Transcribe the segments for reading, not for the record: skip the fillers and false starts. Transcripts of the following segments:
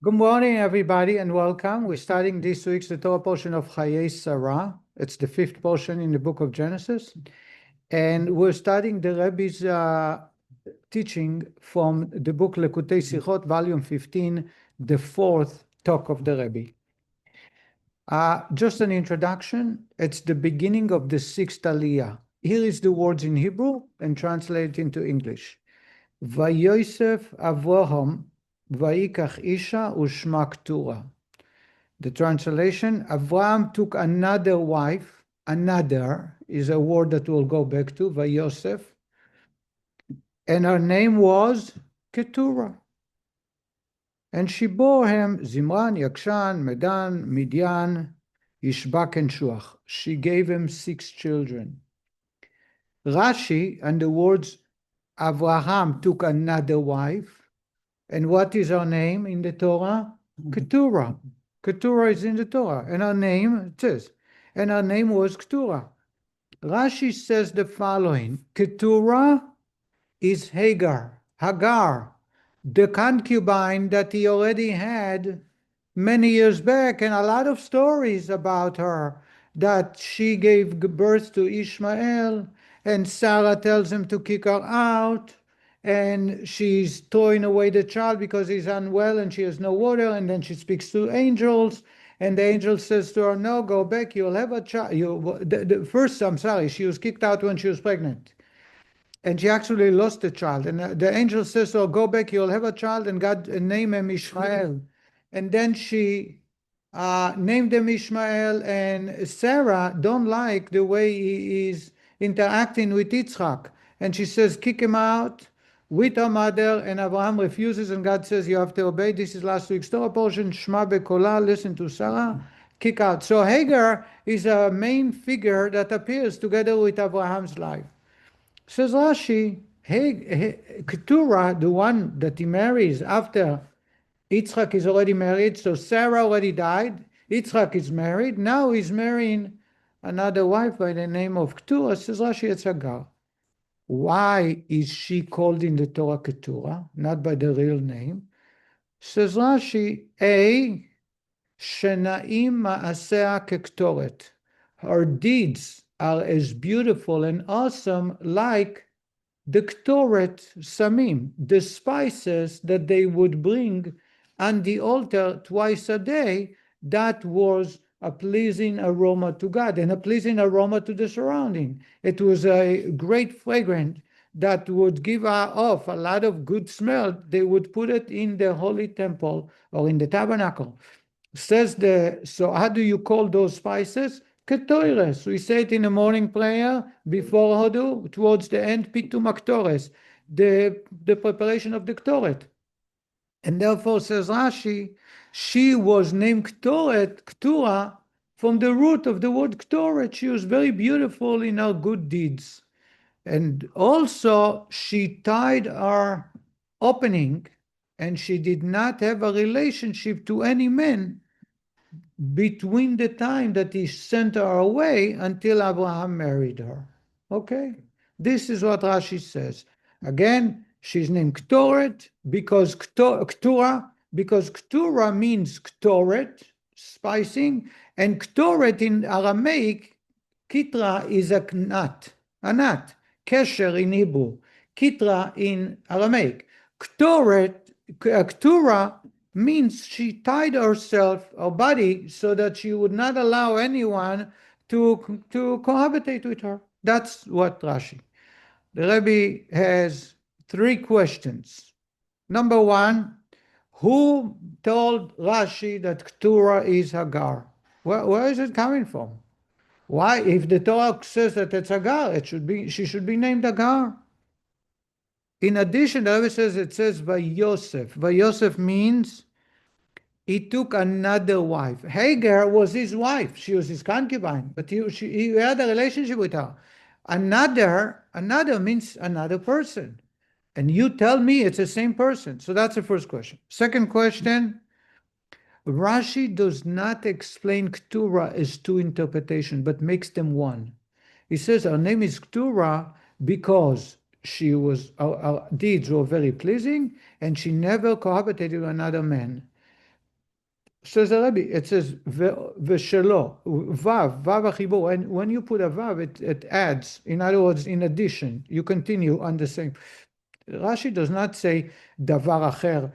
Good morning, everybody, and welcome. We're starting this week's the Torah portion of Chayei Sara. It's the fifth portion in the book of Genesis. And we're studying the Rebbe's teaching from the book Likutei Sichos, volume 15, the fourth talk of the Rebbe. Just an introduction. It's the beginning of the sixth aliyah. Here is the words in Hebrew and translate into English. Vayosef Avraham Vayikach Isha Ushma Keturah. The translation, Avraham took another wife. Another is a word that we'll go back to, Vayosef. And her name was Keturah. And she bore him Zimran, Yakshan, Medan, Midian, Ishbak, and Shuach. She gave him 6 children. Rashi, and the words Avraham took another wife. And what is her name in the Torah? Keturah. Keturah is in the Torah. And her name, it says, and her name was Keturah. Rashi says the following, Keturah is Hagar, the concubine that he already had many years back, and a lot of stories about her, that she gave birth to Ishmael, and Sarah tells him to kick her out, and she's throwing away the child because he's unwell and she has no water, and then she speaks to angels, and the angel says to her, no, go back, you'll have a child. She was kicked out when she was pregnant. And she actually lost the child. And the angel says, so go back, you'll have a child, and God named him Ishmael. And then she named him Ishmael, and Sarah don't like the way he is interacting with Yitzchak. And she says, kick him out with her mother, and Avraham refuses, and God says, you have to obey. This is last week's Torah portion, Shma bekola, listen to Sarah, kick out. So Hagar is a main figure that appears together with Abraham's life. Says Rashi, Keturah, the one that he marries after Yitzchak is already married, so Sarah already died, Yitzchak is married, now he's marrying another wife by the name of Keturah. Says Rashi, it's Hagar. Why is she called in the Torah Keturah, not by the real name? Says Rashi, Shenaim ma'asea kektoret. Her deeds are as beautiful and awesome like the Ktoret Samim, the spices that they would bring on the altar twice a day. That was a pleasing aroma to God and a pleasing aroma to the surrounding. It was a great fragrance that would give off a lot of good smell. They would put it in the holy temple or in the tabernacle. So how do you call those spices? Ketores. We say it in the morning prayer before Hodu, towards the end, Pitum Aktores, the preparation of the Ktoret. And therefore, says Rashi, she was named Keturah, from the root of the word Ktoret. She was very beautiful in her good deeds. And also, she tied her opening, and she did not have a relationship to any man between the time that he sent her away until Abraham married her. Okay? This is what Rashi says. Again, she's named Ktoret because Keturah means Ktoret, spicing, and Ktoret in Aramaic, Kitra is a nut, Kesher in Hebrew, Kitra in Aramaic. Keturah means she tied herself, her body, so that she would not allow anyone to cohabitate with her. That's what Rashi. The Rebbe has 3 questions. Number 1, who told Rashi that Keturah is Hagar? Where is it coming from? Why, if the Torah says that it's Hagar, she should be named Hagar. In addition, the Rebbe says Vayosef. Vayosef means he took another wife. Hagar was his wife. She was his concubine, but he had a relationship with her. Another means another person. And you tell me it's the same person. So that's the first question. Second question, Rashi does not explain Keturah as 2 interpretations, but makes them one. He says her name is Keturah because her deeds were very pleasing, and she never cohabitated with another man. Says the Rebbe, it says v'shelo, vav achibur. And when you put a vav, it adds. In other words, in addition, you continue on the same. Rashi does not say davar acher,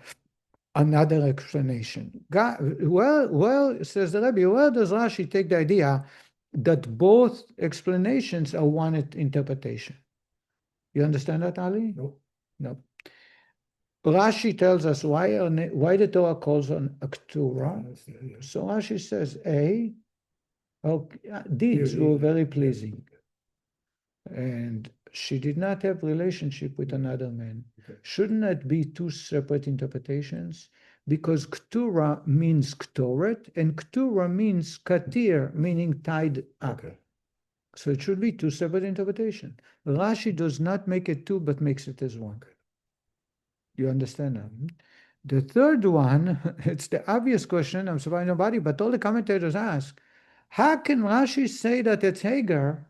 another explanation. Well, says the Rebbe, where does Rashi take the idea that both explanations are one interpretation? You understand that, Ali? No. Rashi tells us why the Torah calls on a Keturah. So Rashi says, deeds were very pleasing. And she did not have relationship with another man. Shouldn't that be two separate interpretations? Because Keturah means Ktoret, and Keturah means Katir, meaning tied up. So it should be two separate interpretations. Rashi does not make it two, but makes it as one. You understand that? The third one, it's the obvious question, I'm surprised nobody, but all the commentators ask, how can Rashi say that it's Hagar?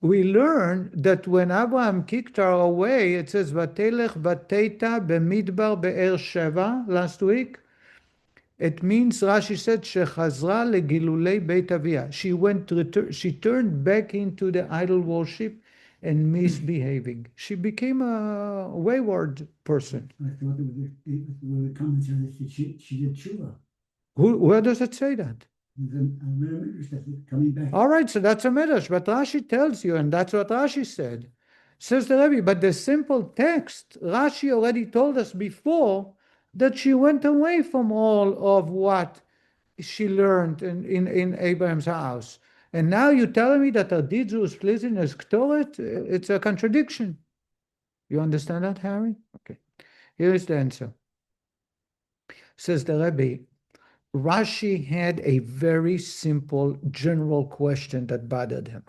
We learn that when Avraham kicked her away, it says, Vatelech Vateta Bemidbar Be'er Sheva, last week. It means, Rashi said, Shechazra legilulei Beit Avia. She turned back into the idol worship and misbehaving. She became a wayward person. I thought the commentary that she did Teshuva. Where does it say that? Coming back. All right, so that's a midrash, but Rashi tells you, and that's what Rashi said. Says the Rebbe, but the simple text, Rashi already told us before that she went away from all of what she learned in Abraham's house. And now you're telling me that her deeds was pleasing as Ktoret? It's a contradiction. You understand that, Harry? Okay. Here is the answer. Says the Rebbe, Rashi had a very simple general question that bothered him.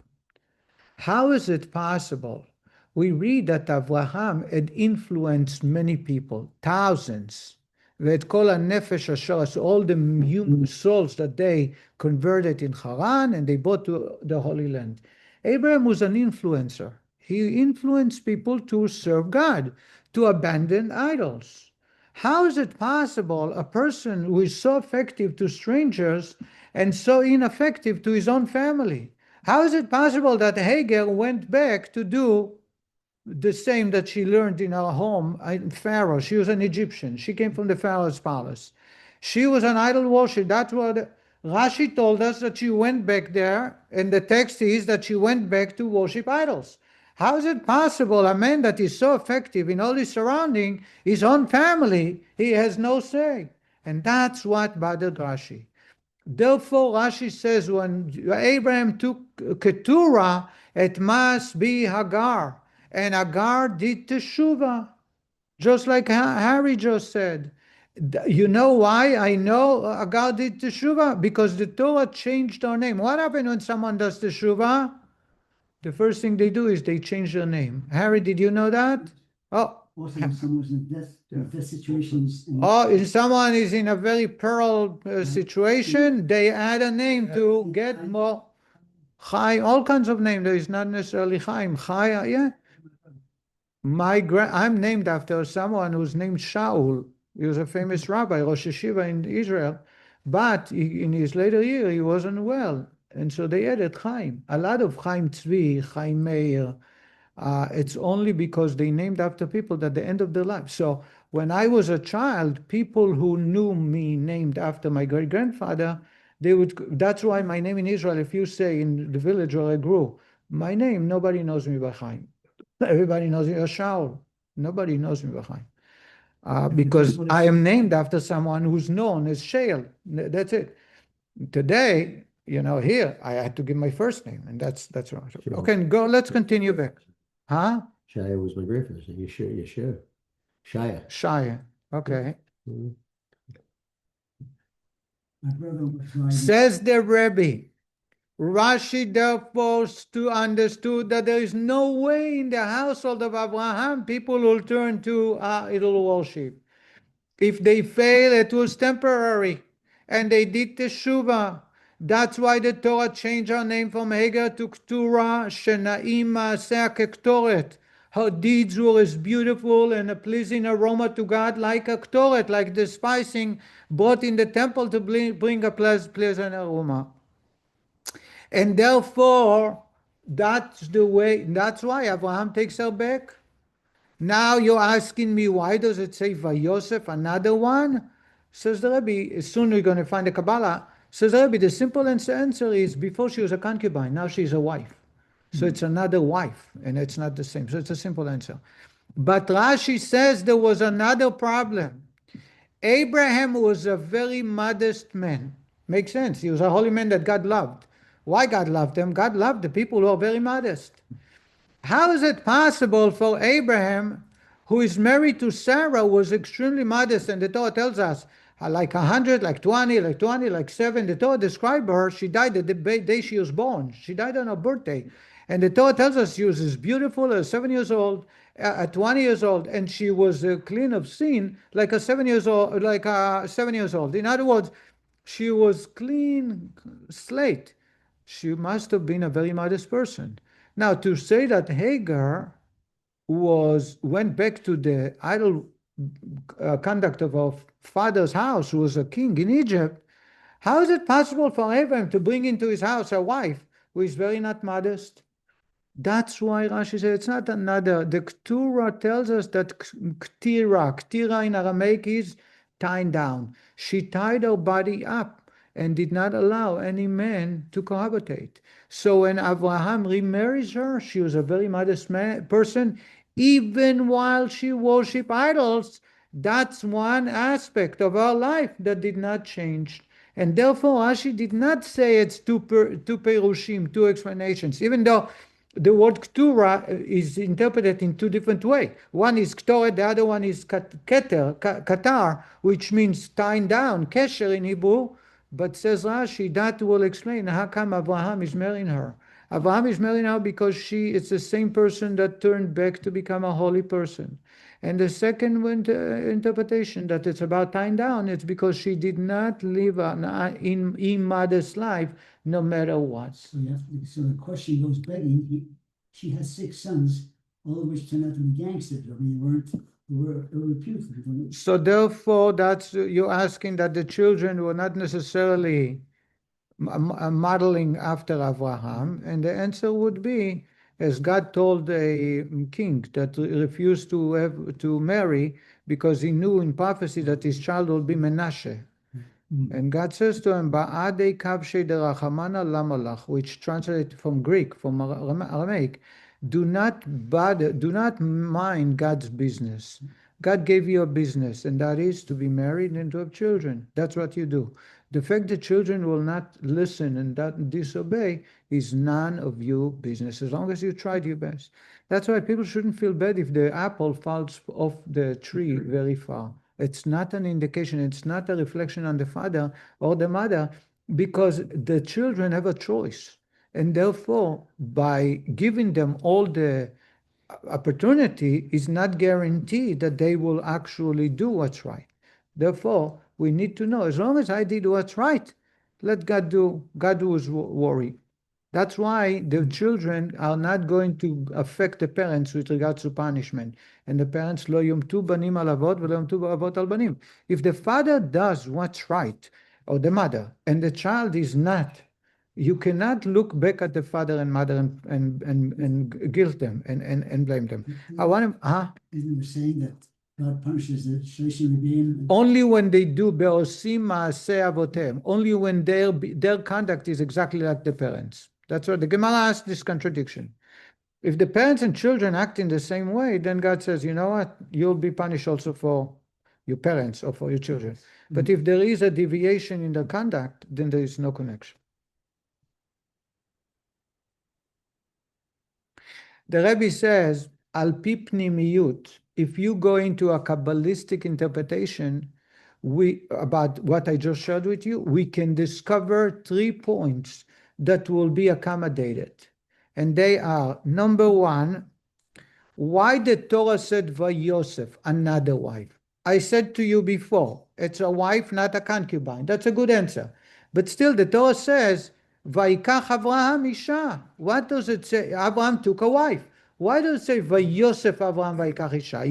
How is it possible? We read that Avraham had influenced many people, thousands. V'et kol hanefesh asher, so all the human souls that they converted in Haran and they brought to the Holy Land. Abraham was an influencer. He influenced people to serve God, to abandon idols. How is it possible a person who is so effective to strangers and so ineffective to his own family? How is it possible that Hagar went back to do the same that she learned in her home in Pharaoh? She was an Egyptian. She came from the Pharaoh's palace. She was an idol worship. That's what Rashi told us, that she went back there, and the text is that she went back to worship idols. How is it possible a man that is so effective in all his surrounding, his own family, he has no say? And that's what bothered Rashi. Therefore, Rashi says when Abraham took Keturah, it must be Hagar. And Hagar did Teshuva, just like Harry just said. You know why I know Hagar did Teshuva? Because the Torah changed her name. What happened when someone does Teshuva? The first thing they do is they change their name. Harry, did you know that? Oh. Also, if someone's in death situations. If someone is in a very peril situation, they add a name to get more. Chai, all kinds of names. There is not necessarily Chaim. Chai, yeah. I'm named after someone who's named Shaul. He was a famous rabbi, Rosh Yeshiva in Israel. But in his later year, he wasn't well. And so they added Chaim. A lot of Chaim Tzvi, Chaim Meir. It's only because they named after people at the end of their life. So when I was a child, people who knew me named after my great-grandfather, that's why my name in Israel, if you say in the village where I grew, my name, nobody knows me by Chaim. Everybody knows me as Shaul. Nobody knows me by Chaim. Because I am named after someone who's known as Shael. That's it. Today, here, I had to give my first name, and that's wrong. Sure. Okay, let's continue back. Huh? Shia was my grandfather's name. Yeshua. Shia. Shia. Okay. Mm-hmm. My brother was driving. Says the Rebbe, Rashi therefore understood that there is no way in the household of Abraham people will turn to idol worship. If they fail, it was temporary, and they did Teshuva. That's why the Torah changed her name from Hagar to Keturah, Shenaim Ma'aseh Kektoret. Her deeds were as beautiful and a pleasing aroma to God like a Ketoret, like the spicing brought in the temple to bring a pleasant aroma. And therefore, that's why Abraham takes her back. Now you're asking me, why does it say Vayosef, another one? Says the Rebbe, soon we're going to find the Kabbalah. Says the Rebbe, the simple answer is, before she was a concubine, now she's a wife. So it's another wife, and it's not the same. So it's a simple answer. But Rashi says there was another problem. Abraham was a very modest man. Makes sense. He was a holy man that God loved. Why God loved him? God loved the people who are very modest. How is it possible for Abraham, who is married to Sarah, was extremely modest, and the Torah tells us, like 100, like 20, like 7, the Torah describes her, she died the day she was born. She died on her birthday. And the Torah tells us she was as beautiful as 7 years old, at 20 years old, and she was clean of sin like a 7 years old, In other words, she was clean slate. She must have been a very modest person. Now, to say that Hagar went back to the idol conduct of her father's house, who was a king in Egypt, how is it possible for Abraham to bring into his house a wife who is very not modest? That's why Rashi said it's not another. The Keturah tells us that Ketira in Aramaic is tying down. She tied her body up and did not allow any man to cohabitate. So when Avraham remarries her, she was a very modest person, even while she worshipped idols. That's one aspect of her life that did not change. And therefore, Rashi did not say it's two perushim, two explanations, even though the word Keturah is interpreted in two different ways. One is Ketoret, the other one is Katar, which means tying down, kesher in Hebrew. But says Rashi, that will explain how come Avraham is marrying her. Avraham is marrying her because it's the same person that turned back to become a holy person. And the second interpretation that it's about tying down, it's because she did not live an immodest life, no matter what. So the question goes begging. She has 6 sons, all of which turned out to be gangsters. I mean, they were irreputable. So therefore, you're asking that the children were not necessarily modeling after Avraham, and the answer would be, as God told a king that refused to marry because he knew in prophecy that his child will be Menashe. And God says to him, Ba'adei kavshei derachamana lamalach, which translated from Greek, from Aramaic, do not mind God's business. God gave you a business, and that is to be married and to have children. That's what you do. The fact that children will not listen and not disobey is none of your business, as long as you tried your best. That's why people shouldn't feel bad if the apple falls off the tree very far. It's not an indication, it's not a reflection on the father or the mother, because the children have a choice. And therefore, by giving them all the opportunity, is not guaranteed that they will actually do what's right. Therefore, we need to know, as long as I did what's right, let God do. God was worried. That's why the children are not going to affect the parents with regards to punishment. And the parents, lo yomtu banim al avot v'lo yomtu avot al banim. If the father does what's right, or the mother, and the child is not, you cannot look back at the father and mother and guilt them and blame them. Isn't it saying that God punishes the Shloshim Rebbeim? Only when they do be'osim ma'aseh avotem. Only when their conduct is exactly like the parents. That's what the Gemara asks this contradiction. If the parents and children act in the same way, then God says, you know what? You'll be punished also for your parents or for your children. But if there is a deviation in the conduct, then there is no connection. The Rebbe says, al pi pnimiyut, if you go into a Kabbalistic interpretation about what I just shared with you, we can discover 3 points that will be accommodated. And they are, number 1, why the Torah said Vayosef, another wife. I said to you before, it's a wife, not a concubine. That's a good answer. But still, the Torah says, Vayikach Avraham Isha. What does it say? Abraham took a wife. Why does it say Vayosef Avraham vayikach isha?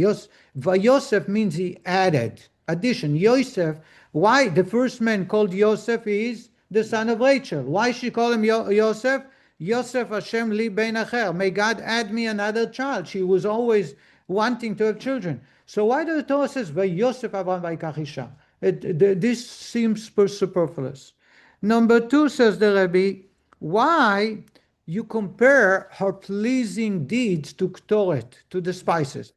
Vayosef means he added, addition. Yosef, why the first man called Yosef is the son of Rachel? Why she call him Yosef? Yosef Hashem li ben acher. May God add me another child. She was always wanting to have children. So why does the Torah says Vayosef Avraham vayikach isha? This seems superfluous. Number two, says the Rebbe, why you compare her pleasing deeds to Ketoret, to the spices?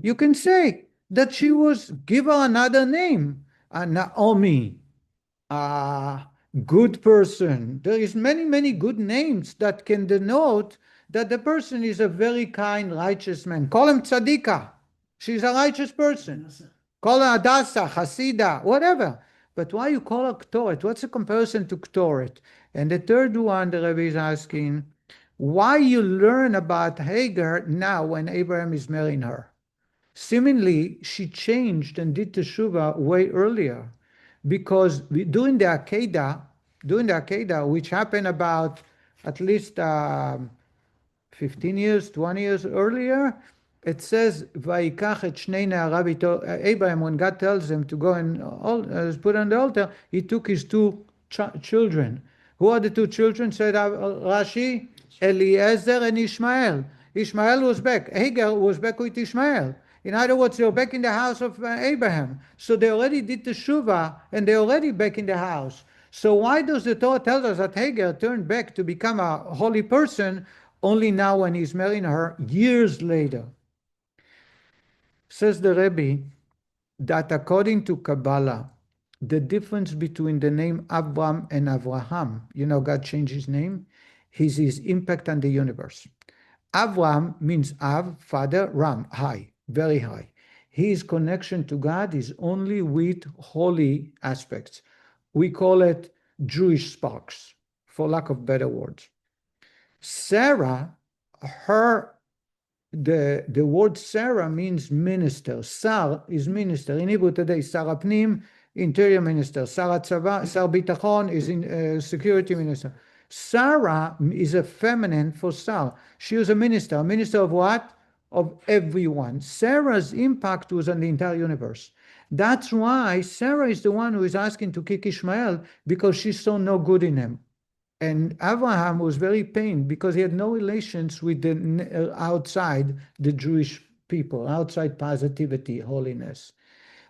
You can say that she was, give her another name, Naomi, a good person. There is many good names that can denote that the person is a very kind, righteous man. Call him Tzadika. She's a righteous person. Call her Adasa, Hasida, whatever. But why you call her Ketoret? What's the comparison to Ketoret? And the third one, the Rebbe is asking, why you learn about Hagar now when Abraham is marrying her? Seemingly, she changed and did Teshuva way earlier, because during the Akedah, which happened about at least 15 years, 20 years earlier, it says, Vayikach et shnei ne'arav ito. Abraham, when God tells him to go and put on the altar, he took his two children. Who are the two children? Said Rashi, Eliezer and Ishmael. Ishmael was back. Hagar was back with Ishmael. In other words, they were back in the house of Abraham. So they already did the Teshuva, and they're already back in the house. So why does the Torah tell us that Hagar turned back to become a holy person only now when he's marrying her years later? Says the Rebbe that according to Kabbalah, the difference between the name Avram and Avraham, God changed his name, is his impact on the universe. Avram means Av, father, Ram, high, very high. His connection to God is only with holy aspects. We call it Jewish sparks, for lack of better words. Sarah, the word Sarah means minister. Sar is minister. In Hebrew today, Sara Pnim, interior minister. Sara Tzava, Sar Bitachon is in security minister. Sarah is a feminine for Sar. She was a minister of what? Of everyone. Sarah's impact was on the entire universe. That's why Sarah is the one who is asking to kick Ishmael, because she saw no good in him. And Avraham was very pained because he had no relations with the outside the Jewish people, outside positivity, holiness.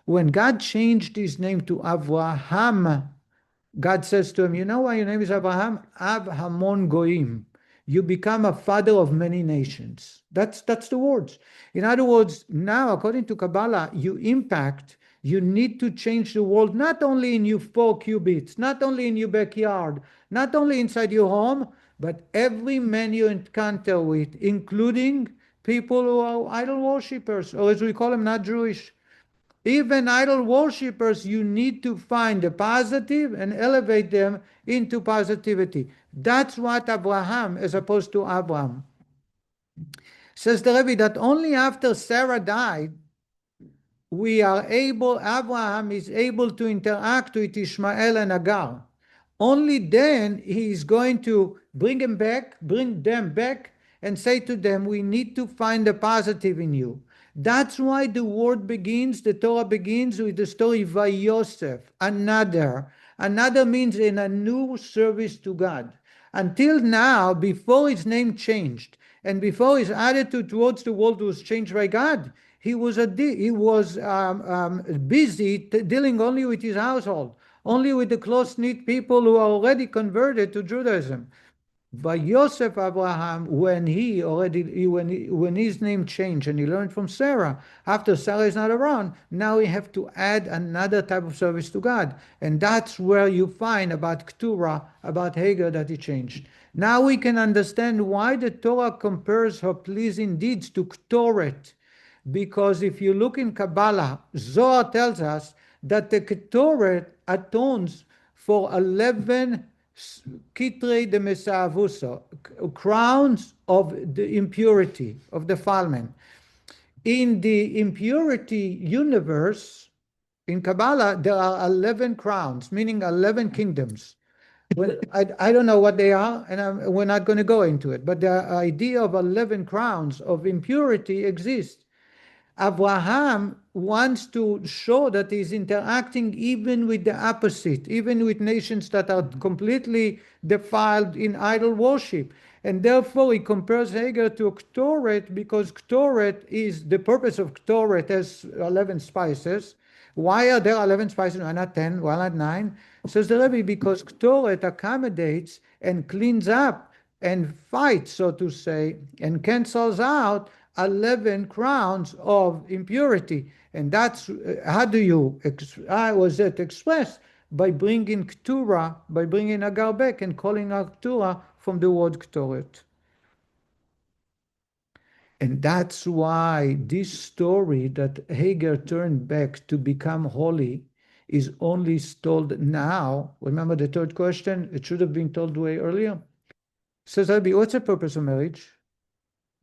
When God changed his name to Avraham, God says to him, you know why your name is Avraham? Av Hamon Goim. You become a father of many nations. That's the words. In other words, now, according to Kabbalah, you need to change the world, not only in your 4 cubits, not only in your backyard, not only inside your home, but every man you encounter with, including people who are idol worshippers, or as we call them, not Jewish. Even idol worshippers, you need to find the positive and elevate them into positivity. That's what Abraham, as opposed to Abraham. Says the Rebbe that only after Sarah died, Abraham is able to interact with Ishmael and Hagar. Only then he is going to bring them back, and say to them, we need to find the positive in you. That's why the Torah begins with the story Vayosef, another. Another means in a new service to God. Until now, before his name changed, and before his attitude towards the world was changed by God, he was busy dealing only with his household, only with the close-knit people who are already converted to Judaism. Vayosef Avraham, when his name changed and he learned from Sarah, after Sarah is not around, now we have to add another type of service to God. And that's where you find about Keturah, about Hagar, that he changed. Now we can understand why the Torah compares her pleasing deeds to Ketoret. Because if you look in Kabbalah, Zohar tells us that the Ketoret atones for 11 Kitrei de Mesavuso, crowns of the impurity, of defilement. In the impurity universe, in Kabbalah, there are 11 crowns, meaning 11 kingdoms. I don't know what they are, and we're not going to go into it. But the idea of 11 crowns of impurity exists. Avraham wants to show that he's interacting even with the opposite, even with nations that are completely defiled in idol worship. And therefore he compares Hagar to Keturah, because Keturah is, the purpose of Keturah has 11 spices. Why are there 11 spices? Why not 10? Why not 9? Says the Rebbe, because Keturah accommodates and cleans up and fights, so to say, and cancels out 11 crowns of impurity. And that's how was it expressed? By bringing Keturah, by bringing Hagar back and calling her Keturah from the word Keturah. And that's why this story that Hagar turned back to become holy is only told now. Remember the third question? It should have been told way earlier. Says Rabbi, what's the purpose of marriage?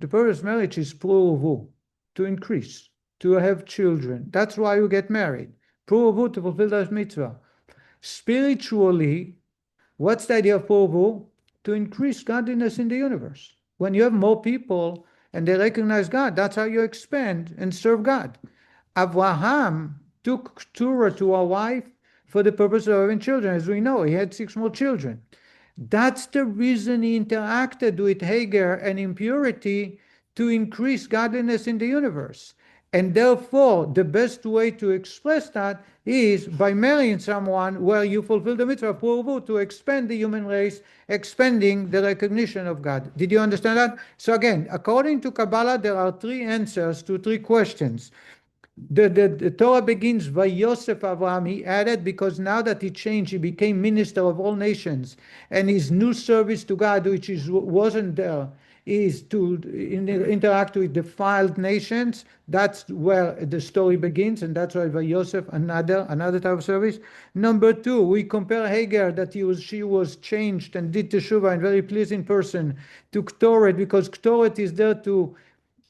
The purpose of marriage is pruvu, to increase, to have children. That's why you get married. Pruvu, to fulfill that mitzvah. Spiritually, what's the idea of pruvu? To increase godliness in the universe. When you have more people and they recognize God, that's how you expand and serve God. Avraham took Keturah to a wife for the purpose of having children. As we know, he had 6 more children. That's the reason he interacted with Hagar and impurity, to increase godliness in the universe. And therefore, the best way to express that is by marrying someone where you fulfill the mitzvah of pruvu, to expand the human race, expanding the recognition of God. Did you understand that? So again, according to Kabbalah, there are 3 answers to 3 questions. The Torah begins by Yosef Avraham. He added, because now that he changed, he became minister of all nations, and his new service to God, which wasn't there, is to interact with defiled nations. That's where the story begins, and that's why by Yosef, another type of service. Number 2, we compare Hagar, that she was changed and did Teshuva, and very pleasing person, to Keturah, because Keturah is there to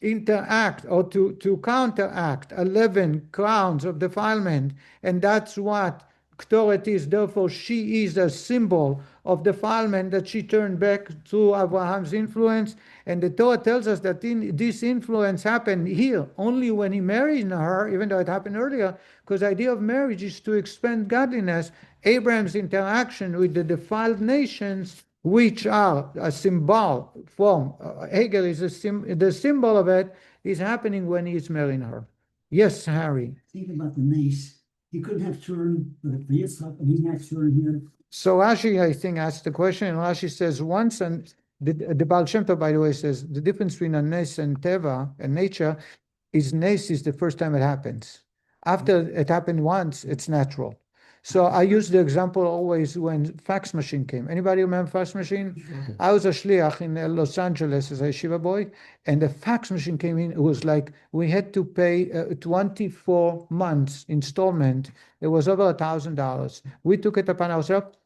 interact or to counteract 11 crowns of defilement, and that's what Keturah is. Therefore, she is a symbol of defilement, that she turned back to Abraham's influence. And the Torah tells us that this influence happened here only when he married her, even though it happened earlier, because the idea of marriage is to expand godliness. Abraham's interaction with the defiled nations, which are a symbol form, Hagar is the symbol of it, is happening when he's marrying her. Yes, Harry. Think about the mace. He couldn't have turned for Yitzchak, and he didn't have turned here. So Rashi, I think, asked the question, and Rashi says once, and the Baal Shem Tov, by the way, says the difference between a nes and teva, and nature, is nes is the first time it happens. After it happened once, it's natural. So I use the example always when fax machine came. Anybody remember fax machine? Okay. I was a shliach in Los Angeles as a yeshiva boy, and the fax machine came in. It was like we had to pay 24 months installment. It was over $1,000. We took it upon ourselves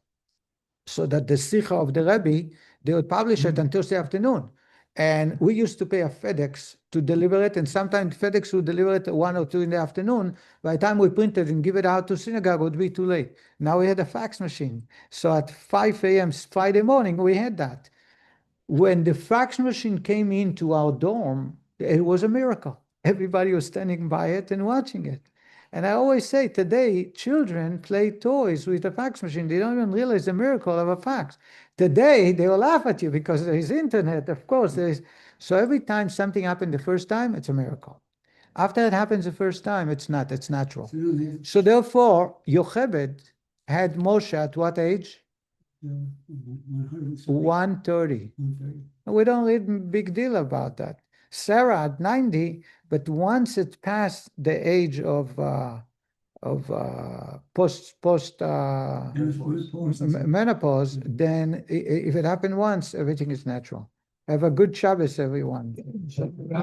so that the sicha of the Rebbe, they would publish it on Thursday afternoon. And we used to pay a FedEx to deliver it, and sometimes FedEx would deliver it at 1 or 2 in the afternoon. By the time we printed and give it out to synagogue, it would be too late. Now we had a fax machine. So at 5 a.m. Friday morning, we had that. When the fax machine came into our dorm, it was a miracle. Everybody was standing by it and watching it. And I always say today, children play toys with a fax machine. They don't even realize the miracle of a fax. Today, they will laugh at you because there is internet, of course. So every time something happened the first time, it's a miracle. After it happens the first time, it's not, it's natural. So therefore, Yocheved had Moshe at what age? 130. We don't read a big deal about that. Sarah at 90, but once it passed the age of menopause, then if it happened once, everything is natural. Have a good Shabbos, everyone.